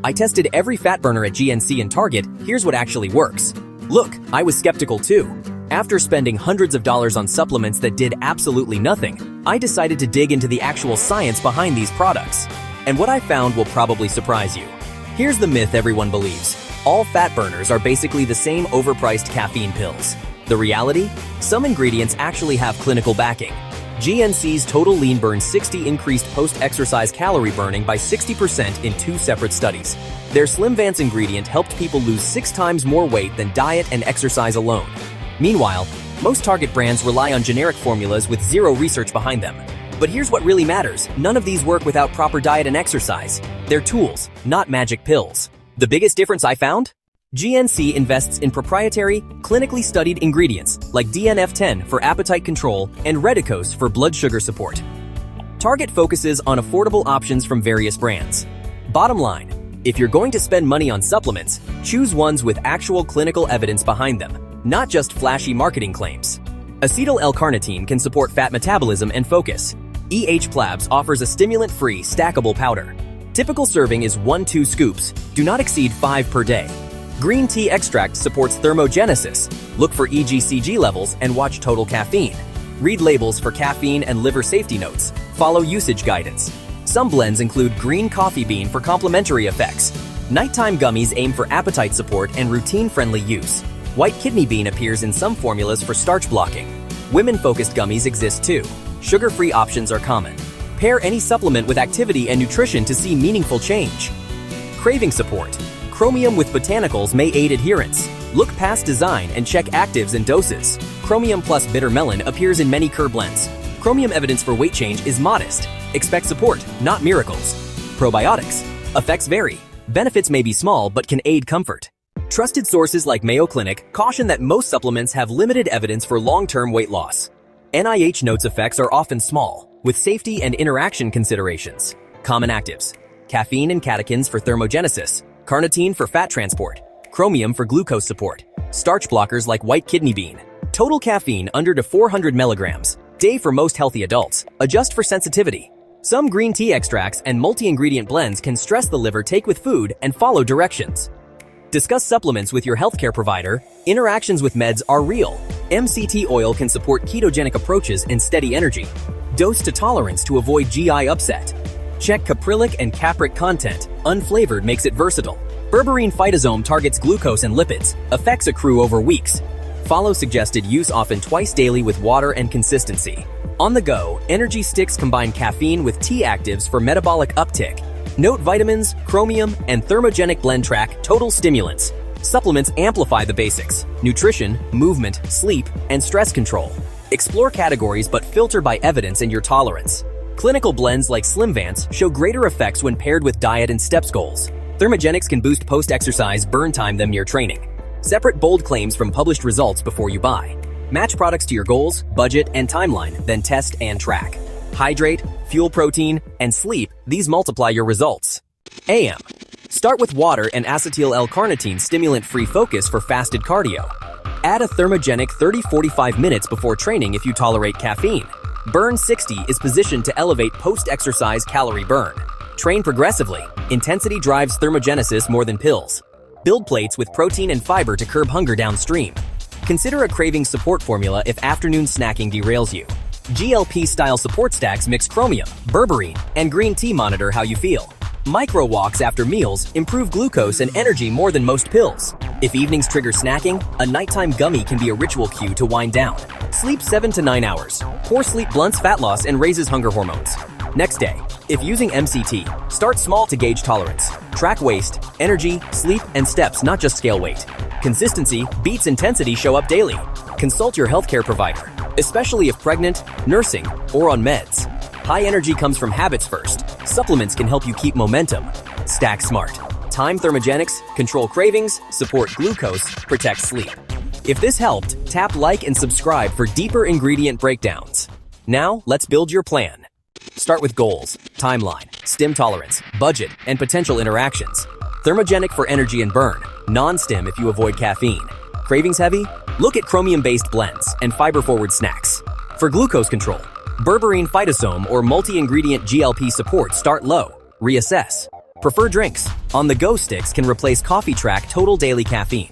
I tested every fat burner at GNC and Target. Here's what actually works. Look, I was skeptical too. After spending hundreds of dollars on supplements that did absolutely nothing, I decided to dig into the actual science behind these products. And what I found will probably surprise you. Here's the myth everyone believes. All fat burners are basically the same overpriced caffeine pills. The reality? Some ingredients actually have clinical backing. GNC's Total Lean Burn 60 increased post-exercise calorie burning by 60% in 2 separate studies. Their Slim Vance ingredient helped people lose 6 times more weight than diet and exercise alone. Meanwhile, most Target brands rely on generic formulas with zero research behind them. But here's what really matters. None of these work without proper diet and exercise. They're tools, not magic pills. The biggest difference I found? GNC invests in proprietary, clinically studied ingredients like DNF10 for appetite control and Redicose for blood sugar support. Target focuses on affordable options from various brands. Bottom line, if you're going to spend money on supplements, choose ones with actual clinical evidence behind them, not just flashy marketing claims. Acetyl L-carnitine can support fat metabolism and focus. Plabs offers a stimulant-free, stackable powder. Typical serving is 1-2 scoops. Do not exceed 5 per day. Green tea extract supports thermogenesis. Look for EGCG levels and watch total caffeine. Read labels for caffeine and liver safety notes. Follow usage guidance. Some blends include green coffee bean for complementary effects. Nighttime gummies aim for appetite support and routine-friendly use. White kidney bean appears in some formulas for starch blocking. Women-focused gummies exist too. Sugar-free options are common. Pair any supplement with activity and nutrition to see meaningful change. Craving support. Chromium with botanicals may aid adherence. Look past design and check actives and doses. Chromium plus bitter melon appears in many Kir blends. Chromium evidence for weight change is modest. Expect support, not miracles. Probiotics. Effects vary. Benefits may be small but can aid comfort. Trusted sources like Mayo Clinic caution that most supplements have limited evidence for long-term weight loss. NIH notes effects are often small, with safety and interaction considerations. Common actives. Caffeine and catechins for thermogenesis. Carnitine for fat transport. Chromium for glucose support. Starch blockers like white kidney bean. Total caffeine under to 400 milligrams. Day for most healthy adults. Adjust for sensitivity. Some green tea extracts and multi-ingredient blends can stress the liver. Take with food and follow directions. Discuss supplements with your healthcare provider. Interactions with meds are real. MCT oil can support ketogenic approaches and steady energy. Dose to tolerance to avoid GI upset. Check caprylic and capric content. Unflavored makes it versatile. Berberine phytosome targets glucose and lipids. Effects accrue over weeks. Follow suggested use often twice daily with water and consistency. On the go, energy sticks combine caffeine with tea actives for metabolic uptick. Note vitamins, chromium, and thermogenic blend track total stimulants. Supplements amplify the basics: nutrition, movement, sleep, and stress control. Explore categories but filter by evidence and your tolerance. Clinical blends like Slim Vance show greater effects when paired with diet and steps goals. Thermogenics can boost post-exercise burn time them near training. Separate bold claims from published results before you buy. Match products to your goals, budget, and timeline, then test and track. Hydrate, fuel protein, and sleep, these multiply your results. AM. Start with water and acetyl L-carnitine stimulant-free focus for fasted cardio. Add a thermogenic 30-45 minutes before training if you tolerate caffeine. Burn 60 is positioned to elevate post-exercise calorie burn. Train progressively. Intensity drives thermogenesis more than pills. Build plates with protein and fiber to curb hunger downstream. Consider a craving support formula if afternoon snacking derails you. GLP-style support stacks mix chromium, berberine, and green tea. Monitor how you feel. Micro walks after meals improve glucose and energy more than most pills. If evenings trigger snacking, a nighttime gummy can be a ritual cue to wind down. Sleep 7 to 9 hours. Poor sleep blunts fat loss and raises hunger hormones. Next day, if using MCT, start small to gauge tolerance. Track waist, energy, sleep, and steps, not just scale weight. Consistency beats intensity. Show up daily. Consult your healthcare provider, especially if pregnant, nursing, or on meds. High energy comes from habits first. Supplements can help you keep momentum. Stack smart. Time thermogenics, control cravings, support glucose, protect sleep. If this helped, tap like and subscribe for deeper ingredient breakdowns. Now, let's build your plan. Start with goals, timeline, stim tolerance, budget, and potential interactions. Thermogenic for energy and burn. Non-stim if you avoid caffeine. Cravings heavy? Look at chromium-based blends and fiber-forward snacks. For glucose control, berberine phytosome or multi-ingredient GLP support. Start low. Reassess. Prefer drinks. On-the-go sticks can replace coffee. Track total daily caffeine.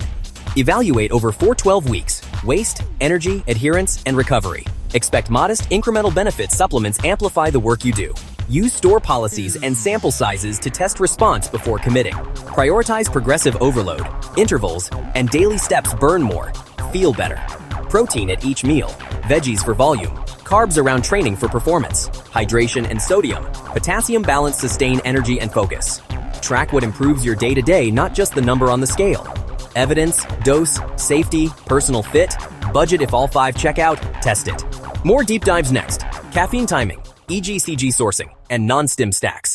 Evaluate over 4-12 weeks. Waste, energy, adherence, and recovery. Expect modest, incremental benefits. Supplements amplify the work you do. Use store policies and sample sizes to test response before committing. Prioritize progressive overload, intervals, and daily steps. Burn more. Feel better. Protein at each meal. Veggies for volume. Carbs around training for performance. Hydration and sodium. Potassium balance. Sustain energy and focus. Track what improves your day-to-day, not just the number on the scale. Evidence, dose, safety, personal fit, budget. If all 5 check out, test it. More deep dives next. Caffeine timing, EGCG sourcing, and non-stim stacks.